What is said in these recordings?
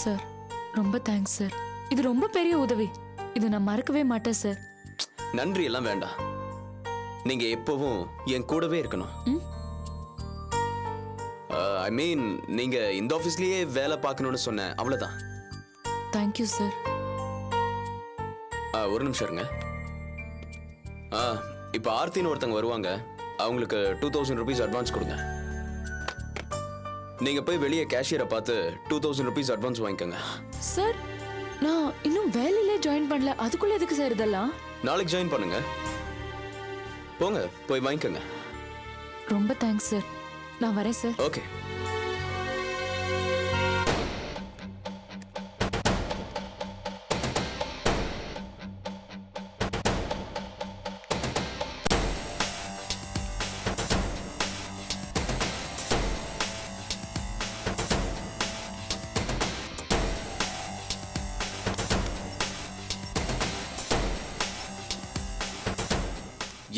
Sir ரொம்ப thanks sir. இது ரொம்ப பெரிய உதவி. இது நான் மறக்கவே மாட்டேன் சார். நன்றி எல்லாம் வேண்டாம். நீங்க எப்பவும் என் கூடவே இருக்கணும். ஐ மீன் நீங்க இந்த ஆபீஸ்லயே வேலை பார்க்கணும்னு சொன்னேன், அவ்வளவுதான். Thank you sir. ஒரு நிமிஷம் இருங்க. இப்போ ஆர்த்தின்னு ஒருத்தங்க வருவாங்க, அவங்களுக்கு 2000 rupees அட்வான்ஸ் கொடுங்க. நீங்க போய் வெளியே கேஷியரை பார்த்து 2000 rupees அட்வான்ஸ் வாங்கிக்கோங்க. சார் நான் இன்னும் வேலையிலே ஜாயின் பண்ணல, அதுக்குள்ள எதுக்கு சார் இதெல்லாம்? நாளைக்கு ஜாயின் பண்ணுங்க. போங்க போய் வாங்கிக்கோங்க. ரொம்ப தேங்க்ஸ் சார். நான் வரேன் சார். ஓகே.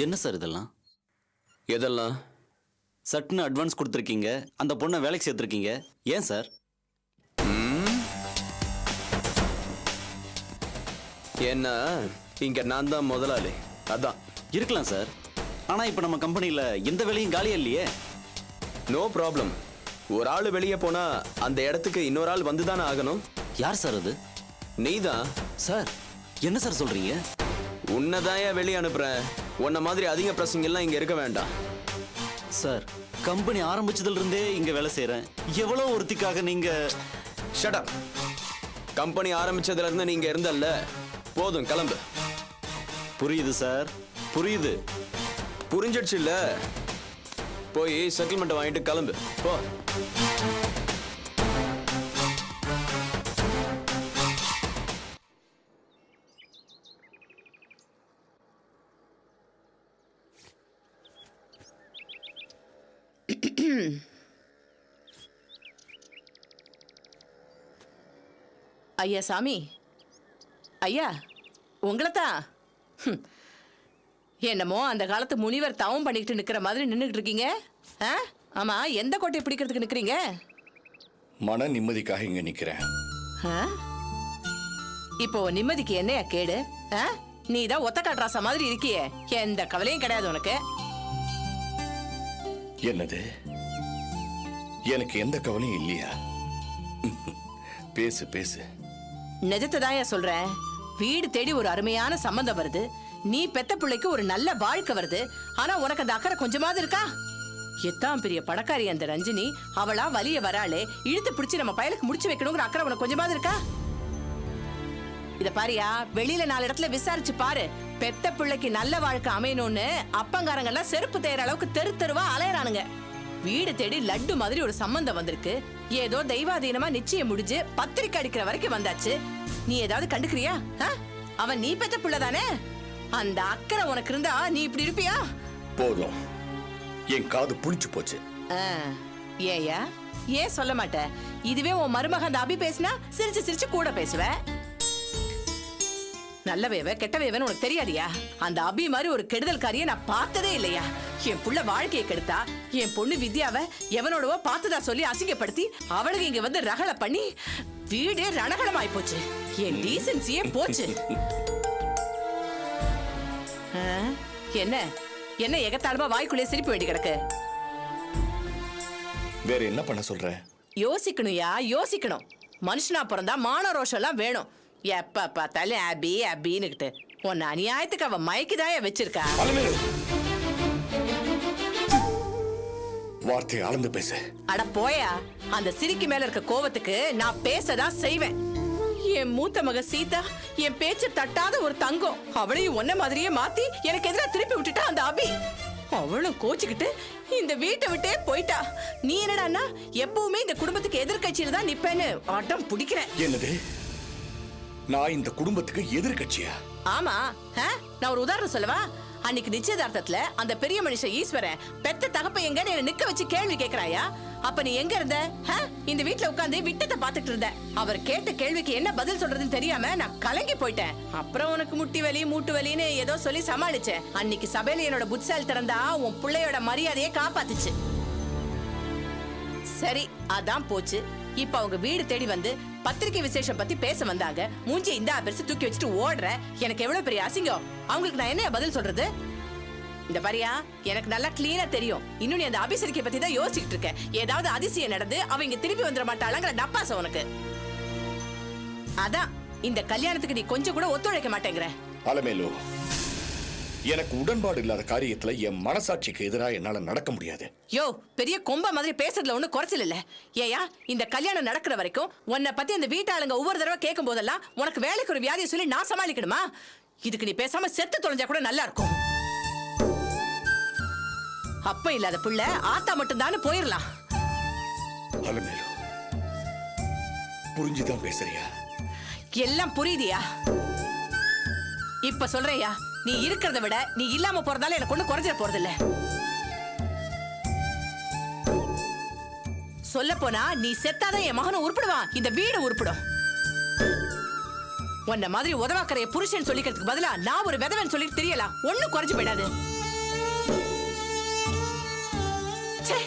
என்ன சார் இதெல்லாம்? எதெல்லாம்? சட்டுன்னு அட்வான்ஸ் கொடுத்துருக்கீங்க, அந்த பொண்ணை வேலைக்கு சேர்த்துருக்கீங்க, ஏன் சார்? என்ன இங்க நான் தான் முதலாளி, அதான். இருக்கலாம் சார், ஆனா இப்ப நம்ம கம்பெனில எந்த வேலையும் காலியா இல்லையே. No problem. ஒரு ஆள் வெளியே போனா அந்த இடத்துக்கு இன்னொரு ஆள் வந்துதானே ஆகணும். யார் சார் அது? நீதான். சார் என்ன சார் சொல்றீங்க? உன்னதான் வெளியே அனுப்புறேன். உன்ன மாதிரி அதிக பிரசங்க எல்லாம் இங்க இருக்க வேண்டாம். சார் கம்பெனி ஆரம்பிச்சதுல இருந்தே இங்க வேலை செய்யறேன். எவ்வளவு ஒருத்திக்காக நீங்க? Shut up. கம்பெனி ஆரம்பிச்சதுல இருந்து நீங்க இருந்தல்ல, போதும் கிளம்பு. புரியுது சார், புரியுது. புரிஞ்சிடுச்சு இல்ல? போய் செட்டில்மெண்ட் வாங்கிட்டு கிளம்பு போ. ஐயா சாமி, ஐயா உங்களைத்தான். என்னமோ அந்த காலத்து முனிவர் தவம் பண்ணிக்கிட்டு நிக்கிற மாதிரி நின்றுட்டு இருக்கீங்க. ஆமா, எந்த கோட்டையை பிடிக்கிறதுக்கு நிக்கிறீங்க? மன நிம்மதிக்காக இங்க நிக்கிறேன். இப்போ நிம்மதிக்கு என்னையா கேடு? நீ தான் ஒத்த காட்ராசா மாதிரி இருக்கியே, எந்த கவலையும் கிடையாது உனக்கு. என்னது? எனக்கு எந்த கவலையும் இல்லையா? பேசு பேசு. நிஜத்தை தான் சொல்றேன். வீடு தேடி ஒரு அருமையான சம்பந்தம் வருது, நீ பெத்த பிள்ளைக்கு ஒரு நல்ல வாழ்க்கை வருது. ஆனா உனக்கு அந்த அக்கறை கொஞ்சமாவது இருக்கா? எத்தாம் பெரிய பணக்காரி அந்த ரஞ்சினி, அவளா வலிய வராளே, இழுத்து பிடிச்சி நம்ம பயலுக்கு முடிச்சு வைக்கணுங்கிற அக்கறை உனக்கு கொஞ்சமாவது இருக்கா? இத பாரியா, வெளியில 4 இடத்துல விசாரிச்சு பாரு. பெத்த பிள்ளைக்கு நல்ல வாழ்க்கை அமையணும்னு அப்பங்காரங்க எல்லாம் செருப்பு தேய்ற அளவுக்கு தெரு தெருவா அலையறானுங்க. வீடு தேடி லட்டு மாதிரி ஒரு சம்பந்தம் வந்திருக்கு. ஏதோ தெய்வாதீனமா நிச்சயம் முடிஞ்சு பத்திரிக்கை அடிக்கிற வரைக்கும் வந்தாச்சு. நீ ஏதாவது கண்டுக்கிறியா? அவன் நீ பெற்ற பிள்ளைதானே. அந்த அக்கறை உனக்கு இருந்தா நீ இப்படி இருப்பியா? போதும், என் காது புளிச்சு போச்சு. ஏயா ஏன் சொல்ல மாட்ட? இதுவே உன் மருமக அந்த அபி பேசினா சிரிச்சு சிரிச்சு கூட பேசுவ. நல்லவேவ கெட்டவேவன்னு உனக்கு தெரியாதியா? அந்த அபி மாதிரி ஒரு கெடுதல்காரியை நான் பார்த்ததே இல்லையா? என் புள்ள வாழ்க்கையை கெடுத்தா, என் பொண்ணு வித்யாவை எவனோடவோ பார்த்ததா சொல்லி அசிங்கப்படுத்தி அவளுக்கு இங்க வந்து ரகலை பண்ணி வீடே ரணகலமாய் போச்சு. என் டீசன்சியே போச்சு. என்ன என்ன எகத்தாளமா வாய்க்குள்ளே சிரிப்பு வேண்டி கிடக்கு? வேற என்ன பண்ண சொல்ற? யோசிக்கணும்யா, யோசிக்கணும். மனுஷனா பிறந்தா மான ரோஷம் எல்லாம் வேணும். எப்ப பார்த்தாலும் அபி அபின்னுகிட்டு உன்னை அநியாயத்துக்கு அவன் மயக்கிதாய வச்சிருக்கா. வார்த்தை அளந்து பேச. அட போயா, அந்த சிரிக்கு மேல இருக்க கோவத்துக்கு நான் பேசதான் செய்வேன். என் மூத்த மக சீதா என் பேச்சு தட்டாத ஒரு தங்கம். அவளையும் ஒன்ன மாதிரியே மாத்தி எனக்கு எதிராக திருப்பி விட்டுட்டா அந்த அபி. அவளும் கோச்சுக்கிட்டு இந்த வீட்டை விட்டே போயிட்டா. நீ என்னடான்னா எப்பவுமே இந்த குடும்பத்துக்கு எதிர்கட்சியில தான் நிப்பேன்னு ஆட்டம் பிடிக்கிறேன். என்னது? நான் இந்த குடும்பத்துக்கு எதிர்கட்சியா? ஆமா. நான் ஒரு உதாரணம் சொல்லவா? அன்னைக்கு நிச்சயதார்த்தத்துல அந்த பெரிய மனுஷன் ஈஸ்வரன் பெத்த தகப்ப எங்க நிக்க வச்சு கேள்வி கேக்குறாயா? அப்ப நீ எங்க இருந்த? இந்த வீட்டுல உட்கார்ந்து விட்டத்தை பாத்துட்டு இருந்த. அவர் கேட்ட கேள்விக்கு என்ன பதில் சொல்றதுன்னு தெரியாம நான் கலங்கி போயிட்டேன். அப்புறம் உனக்கு முட்டி வலி மூட்டு வலின்னு ஏதோ சொல்லி சமாளிச்சேன். அன்னைக்கு சபையில என்னோட புட்சால் திறந்தா உன் பிள்ளையோட மரியாதையை காப்பாத்துச்சு. சரி, அதான் போச்சு. இப்ப அவங்க வீடு தேடி வந்து பத்திரிக்கை விசேஷம் பத்தி பேச வந்தாங்க. மூஞ்சி இந்த பெருசு தூக்கி வச்சுட்டு ஓடுற. எனக்கு எவ்வளவு பெரிய அசிங்கம். அவங்களுக்கு நான் என்ன பதில் சொல்றது? இந்த பாரியா, எனக்கு நல்லா கிளீனா தெரியும். இன்னும் நீ அந்த அபிசரிக்கை பத்தி தான் யோசிச்சுட்டு இருக்க. ஏதாவது அதிசயம் நடந்து அவ இங்க திருப்பி வந்துட மாட்டாளாங்கிற டப்பாசம் உனக்கு. அதான் இந்த கல்யாணத்துக்கு நீ கொஞ்சம் கூட ஒத்துழைக்க மாட்டேங்கிற. அலமேலு, எனக்கு உடன்பாடு இல்லாத காரியத்துல என் மனசாட்சிக்கு எதிராக என்னால நடக்க முடியாது. யோ, பெரிய கொம்ப மாதிரி பேசுறதுல ஒண்ணு குறைச்சல் இல்ல. ஏயா, இந்த கல்யாணம் நடக்கிற வரைக்கும் உன்னை பத்தி அந்த வீட்டாளுங்க ஒவ்வொரு தடவை கேட்கும் போதெல்லாம் உனக்கு வேலைக்கு ஒரு வியாதியை சொல்லி நான் சமாளிக்கணுமா? இதுக்கு நீ பேசாம செத்து தொலைஞ்சா கூட நல்லா இருக்கும். அப்ப இல்லாத புள்ள ஆத்தா மட்டும்தான் போயிடலாம். அலமேலு, புரிஞ்சுதான் பேசுறியா? எல்லாம் புரியுதியா? இப்ப சொல்றேயா, நீ இருக்கிறத விட நீ இல்லாம போறதால எனக்கு ஒண்ணு குறைஞ்சிட போறது இல்ல. சொல்ல போனா நீ செத்தாதான் என் மகனும் உருப்பிடுவான், இந்த வீடு உருப்பிடும். உன்ன மாதிரி உதவாக்கரைய புருஷன் சொல்லிக்கிறதுக்கு பதிலா நான் ஒரு விதவன் சொல்லிட்டு தெரியலாம். ஒண்ணும் குறைஞ்சு போயிடாது. ச்சே.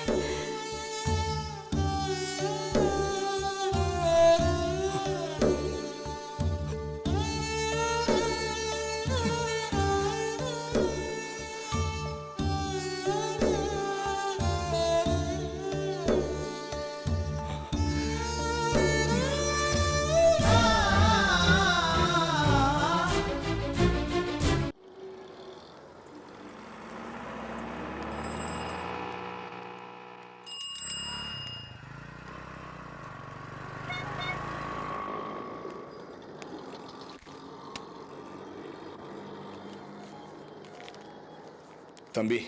தம்பி,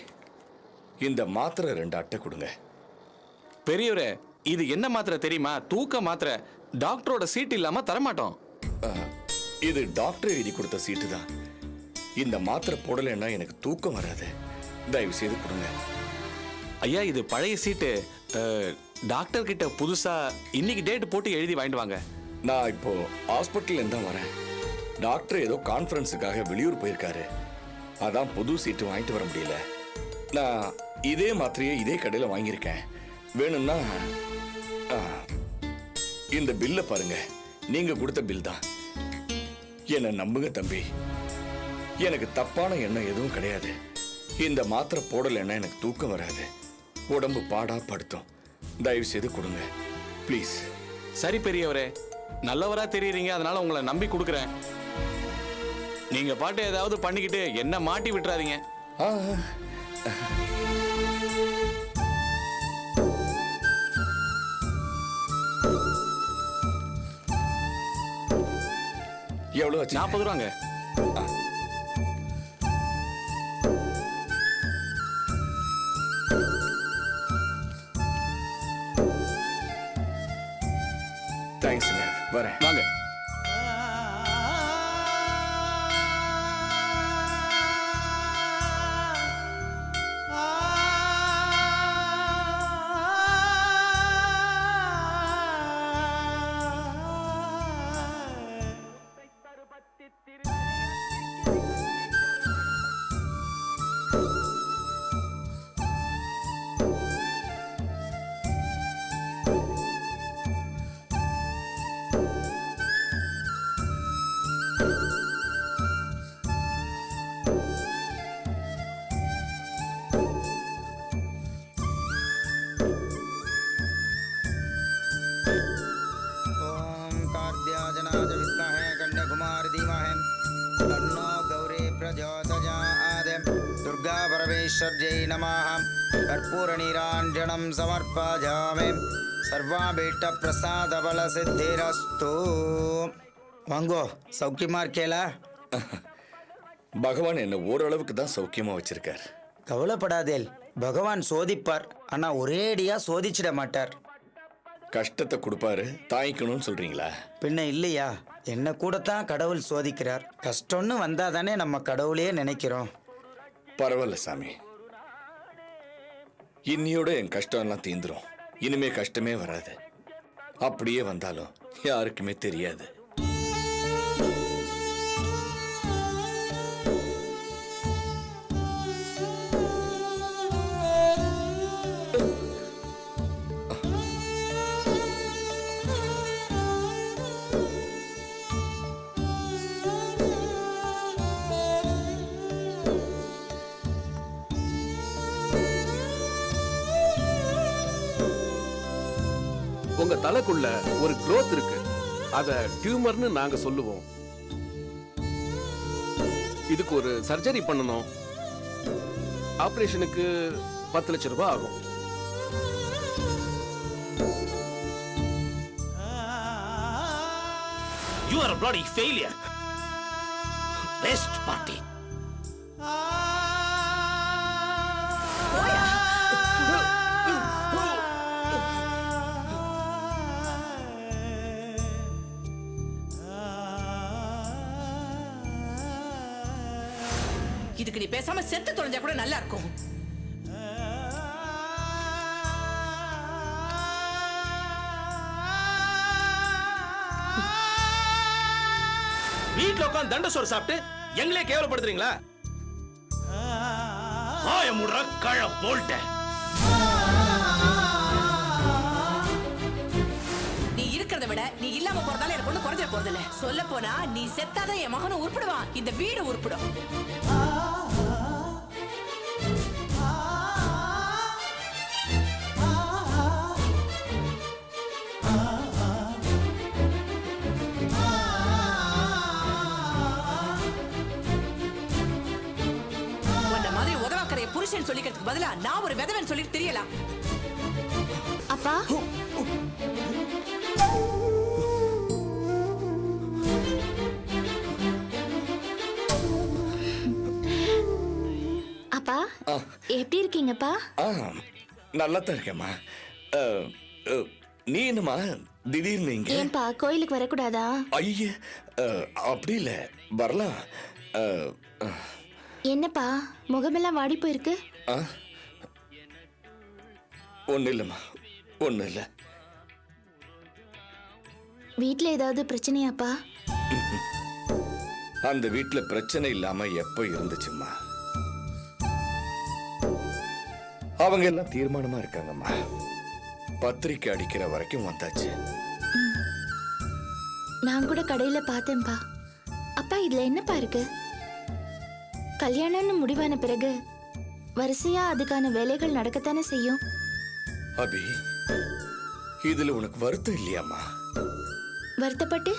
இந்த மாத்திரை 2 அட்டை கொடுங்க. பெரியவரே, இது என்ன மாத்திரை தெரியுமா? தூக்க மாத்திரை. டாக்டரோட சீட் இல்லாம தரமாட்டோம். இது டாக்டர் எழுதி கொடுத்த சீட்டு தான். இந்த மாத்திரை போடலைன்னா எனக்கு தூக்கம் வராது. தயவு செய்து கொடுங்க. ஐயா, இது பழைய சீட்டு. டாக்டர் கிட்ட புதுசா இன்னைக்கு டேட் போட்டு எழுதி வாங்கிட்டு வாங்க. நான் இப்போ ஹாஸ்பிட்டல்ல இருந்தா வரேன். டாக்டர் ஏதோ கான்ஃபரன்ஸுக்காக வெளியூர் போயிருக்காரு. அதான் புது சீட்டு வாங்கிட்டு வர முடியல. நான் இதே மாத்திரையை இதே கடையில் வாங்கியிருக்கேன். வேணும்னா இந்த பில்லை பாருங்க. நீங்க கொடுத்த பில் தான். என்னை நம்புங்க தம்பி, எனக்கு தப்பான எண்ணம் எதுவும் கிடையாது. இந்த மாத்திரை போடலைன்னா எனக்கு தூக்கம் வராது, உடம்பு பாடா படுத்தும். தயவு செய்து கொடுங்க ப்ளீஸ். சரி பெரியவரே, நல்லவரா தெரியுறீங்க, அதனால உங்களை நம்பி கொடுக்குறேன். நீங்க பாட்டு ஏதாவது பண்ணிக்கிட்டு என்ன மாட்டி விட்டுறாதீங்க. எவ்வளவு? 40 ரூபாங்க. தேங்க்ஸ்ங்க, வரேன். வாங்க. दुर्गा परमेश्वर्यै नमः. कर्पूरनीराञ्जनं समर्पयामि. सर्वाभीष्टप्रसादफलसिद्धिरस्तु. வாங்கோ, சௌக்கியமா இருக்கேலா? பகவான் என்ன ஓரளவுக்கு தான் சௌக்கியமா வச்சிருக்கார். கவலைப்படாதேல், பகவான் சோதிப்பார். ஆனா ஒரேடியா சோதிச்சிட மாட்டார். கஷ்டத்தை கொடுப்பாரு, தாங்கிக்கணும்னு சொல்றீங்களா? பின்ன இல்லையா? என்ன கூடத்தான் கடவுள் சோதிக்கிறார். கஷ்டம்னு வந்தாதானே நம்ம கடவுளையே நினைக்கிறோம். பரவாயில்ல சாமி, இன்னியோட என் கஷ்டம் எல்லாம் தீந்துரும். இனிமே கஷ்டமே வராது. அப்படியே வந்தாலும் யாருக்குமே தெரியாது. உங்க தலைக்குள்ள ஒரு growth இருக்கு. அத டியூமர்னு நாங்க சொல்லுவோம். இதுக்கு ஒரு சர்ஜரி பண்ணணும். ஆபரேஷனுக்கு 10 லட்சம் ரூபாய் ஆகும். You are a bloody failure. Best party. இதுக்கு நீ பேசாம செத்து தொலைஞ்சா கூட நல்லா இருக்கும். வீட்ல உட்கார்ந்து தண்ட சோறு சாப்பிட்டு எங்களே கேவலப்படுத்துறீங்களா? ஆயமுடுற கழ போல்ட்ட. நீ இருக்கிறத விட நீ இல்லாம போறதால எனக்கு ஒண்ணு குறைஞ்சிட போறது இல்ல. சொல்ல போனா நீ செத்தாதான் என் மகனும் உருப்பிடுவான், இந்த வீடு உருப்பிடும். புருஷன் சொல்லிக்கிறதுக்கு பதிலா நான் ஒரு விதவன் சொல்லிட்டு தெரியலாம். அப்பா அப்பா எப்படி இருக்கீங்கப்பா? நல்லா தான் இருக்கேம்மா. நீ என்னம்மா திடீர்னு இங்க? ஏன்பா கோயிலுக்கு வரக்கூடாதா? ஐய அப்படி இல்ல, வரலாம். என்னப்பா முகமெல்லாம் வாடி போயிருக்கு? ஒண்ணு இல்லம்மா, ஒண்ணு இல்ல. வீட்ல ஏதாவது பிரச்சனையாப்பா? அந்த வீட்டுல பிரச்சனை இல்லாம எப்ப இருந்துச்சும்மா? அவங்க எல்லாம் தீர்மானமா இருக்காங்கம்மா. பத்திரிக்கை அடிக்கிற வரைக்கும் வந்தாச்சு. நான் கூட கடையில பார்த்தேன்பா. அப்பா இதுல என்னப்பா இருக்கு? கல்யாணம்னு முடிவான பிறகு வரிசையா அதுக்கான வேலைகள் நடக்கத்தானே செய்யும். அபி, இதுல உனக்கு வருத்தம் இல்லையாம்மா? வருத்தப்பட்டு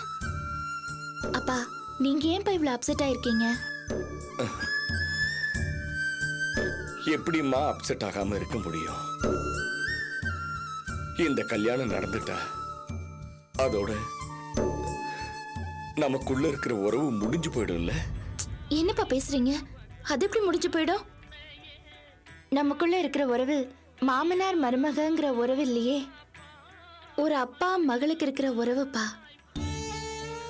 அப்பா நீங்க ஏன்பா இவ்வளவு அப்செட் ஆயிருக்கீங்க? எப்படிம்மா அப்செட் ஆகாம இருக்க முடியும்? இந்த கல்யாணம் நடந்துட்டா அதோட நமக்குள்ள இருக்கிற உறவு முடிஞ்சு போயிடும்ல. என்னப்பா பேசுறீங்க? அது எப்படி முடிஞ்சு போயிடும்? நமக்குள்ள இருக்கிற உறவு மாமனார் மருமகங்கிற உறவு இல்லையே, ஒரு அப்பா மகளுக்கு இருக்கிற உறவுப்பா.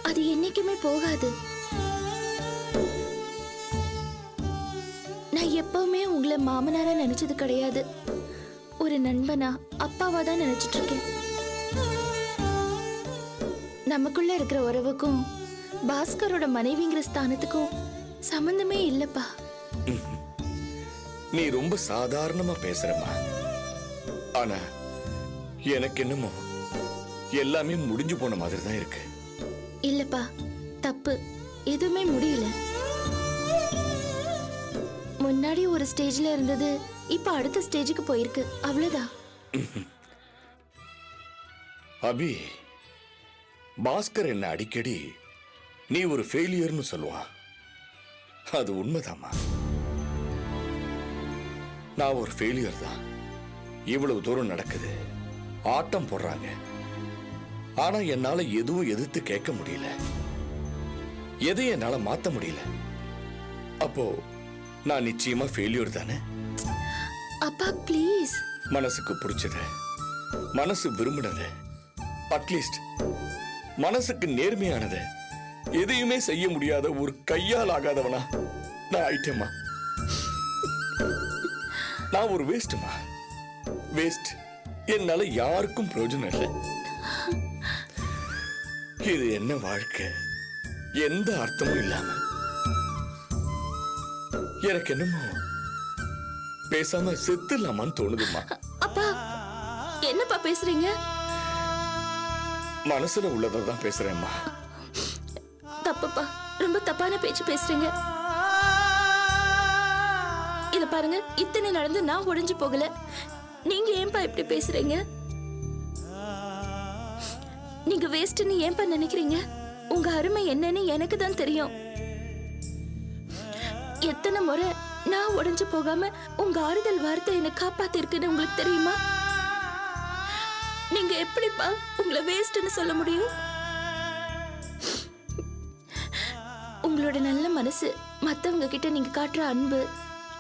அது என்னைக்குமே போகாது. நான் எப்பவுமே உங்களை மாமனாரா நினைச்சது கிடையாது. ஒரு நண்பனா அப்பாவா தான் நினைச்சிட்டு இருக்கேன். நமக்குள்ள இருக்கிற உறவுக்கும் பாஸ்கரோட மனைவிங்கிற ஸ்தானத்துக்கும் சம்பந்தமே இல்லப்பா. நீ ரொம்ப சாதாரணமா பேசுறமா. ஆனா எனக்கு என்னமோ எல்லாமே முடிஞ்சு போன மாதிரி தான் இருக்கு. இல்லப்பா, தப்பு. எதுவுமே முடியல. முன்னாடி ஒரு ஸ்டேஜ்ல இருந்தது இப்ப அடுத்த ஸ்டேஜுக்கு போயிருக்கு, அவ்வளவுதான். அபி, பாஸ்கர் என்ன அடிக்கடி நீ ஒரு ஃபெயிலியர்னு சொல்லுவான். அது உண்மைதாம்மா. நான் ஒரு ஃபெயிலியர் தான். இவ்வளவு தூரம் நடக்குது, ஆட்டம் போடுறாங்க. ஆனா என்னால எதுவும் எதிர்த்து கேட்க முடியல, எதையும் என்னால மாத்த முடியல. அப்போ நான் நிச்சயமா ஃபெயிலியர் தானே? அப்பா ப்ளீஸ். மனசுக்கு பிடிச்சத, மனசு விரும்பினத, அட்லீஸ்ட் மனசுக்கு நேர்மையானத எதையுமே செய்ய முடியாத ஒரு கையால் ஆகாதவனா நான் ஆயிட்டேமா. நான் ஒரு வேஸ்ட்மா, வேஸ்ட். என்னால யாருக்கும் பிரயோஜனம் இல்லை. இது என்ன வாழ்க்கை? எந்த அர்த்தமும் இல்லாம எனக்கு என்னமோ பேசாம செத்துலாமான்னு தோணுதுமா. அப்பா என்னப்பா பேசுறீங்க? மனசுல உள்ளதான் பேசுறேன்மா. தப்புப்பா, ரொம்ப தப்பான பேச்சு பேசுறீங்க. இத பாருங்க, இத்தனை நடந்து நான் ஒழிஞ்சு போகல. நீங்க ஏன்பா இப்படி பேசுறீங்க? நீங்க வேஸ்ட்னு ஏன்பா நினைக்கிறீங்க? உங்க அருமை என்னன்னு எனக்கு தான் தெரியும். எத்தனை முறை நான் உடைஞ்சு போகாம உங்க ஆறுதல் வார்த்தை என்னை காப்பாத்திருக்குன்னு உங்களுக்கு தெரியுமா? நீங்க எப்படிப்பா உங்களை வேஸ்ட்னு சொல்ல முடியும்? உங்களோட நல்ல மனசு, மத்தவங்க கிட்ட நீங்க காட்டுற அன்பு,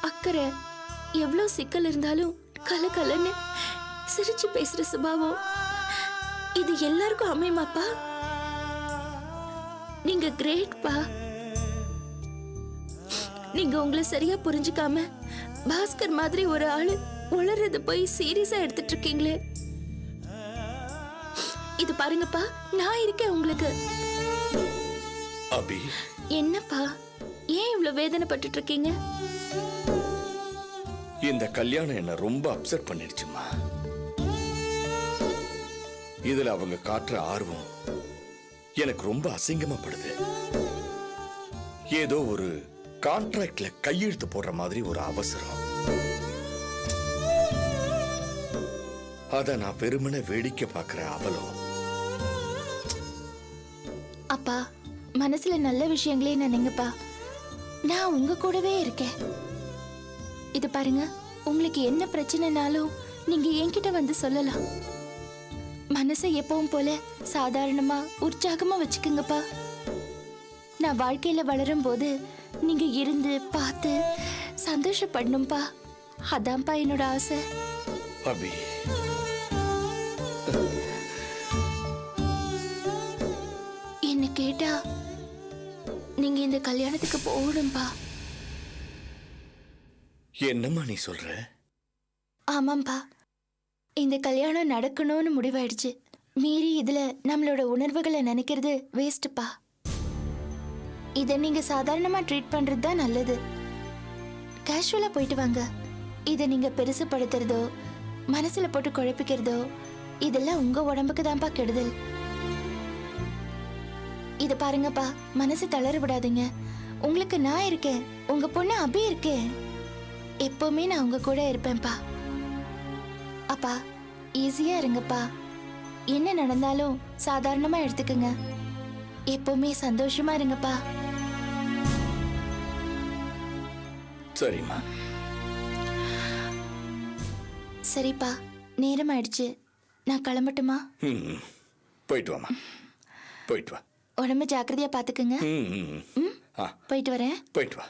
அக்கறை, எவ்வளவு சிக்கல் இருந்தாலும் கலகலன்னு சிரிச்சு பேசுற சுபாவம், இது எல்லாருக்கும் அமையுமாப்பா? நீங்க கிரேட்பா. நீங்க உங்களை சரியா புரிஞ்சுக்காம பாஸ்கர் மாதிரி ஒரு ஆளு உளறத போய் சீரியஸா எடுத்துட்டு இருக்கீங்களே. இது பாருங்கப்பா, நான் இருக்கேன் உங்களுக்கு. அபி, என்னப்பா, ஏன் இவ்வளவு வேதனைப்பட்டுட்டு இருக்கீங்க? இந்த கல்யாணம் என்ன ரொம்ப அப்செட் பண்ணிடுச்சுமா. இதுல அவங்க காட்டுற ஆர்வம் எனக்கு ரொம்ப அசிங்கமாப்படுது. ஏதோ ஒரு கான்ட்ராக்ட்ல கையெழுத்து போடுற மாதிரி ஒரு அவசரம். அத நான் வெறுமனே வேடிக்கை பார்க்கிற அவலம். அப்பா, மனசுல நல்ல விஷயங்களே நினைங்கப்பா. நான் உங்க கூடவே இருக்கேன். இது பாருங்க, உங்களுக்கு என்ன பிரச்சனைனாலும் நீங்க என்கிட்ட வந்து சொல்லலாம். மனசை எப்பவும் போல சாதாரணமா உற்சாகமா வச்சுக்குங்கப்பா. நான் வாழ்க்கையில வளரும் போது நீங்க இருந்து பார்த்து சந்தோஷப்படணும்பா. அதான்ப்பா என்னோட ஆசை. அபி, என்ன கேட்டா நீங்க இந்த கல்யாணத்துக்கு போகணும்பா. என்னம்மா நீ சொல்ற? ஆமாம்பா, இந்த கல்யாணம் நடக்கணும்னு முடிவாயிடுச்சு. மீறி இதுல நம்மளோட உணர்வுகளை நினைக்கிறது வேஸ்ட்பா. இதை நீங்க சாதாரணமா ட்ரீட் பண்றது தான் நல்லது. கேஷுவலா போயிட்டு வாங்க. இதை நீங்க பெருசுப்படுத்துறதோ மனசுல போட்டு குழப்பிக்கிறதோ இதெல்லாம் உங்க உடம்புக்கு தான்ப்பா கெடுதல். இத பாருங்கப்பா, மனசு தளர விடாதீங்க. உங்களுக்கு நான் இருக்கேன், உங்க பொண்ணு அபி இருக்கேன். எப்பவுமே நான் உங்க கூட இருப்பேன்ப்பா. அப்பா, ஈஸியா இருங்கப்பா. என்ன நடந்தாலும் சாதாரணமா எடுத்துக்கங்க. எப்பவுமே சந்தோஷமா இருங்கப்பா. சரிம்மா. சரிப்பா, நேரம் ஆயிடுச்சு. நான் கிளம்பட்டுமா? போயிட்டு வாமா, போயிட்டு வா. உடம்பு ஜாக்கிரதையா பாத்துக்குங்க. போயிட்டு போயிட்டு வரேன். வா.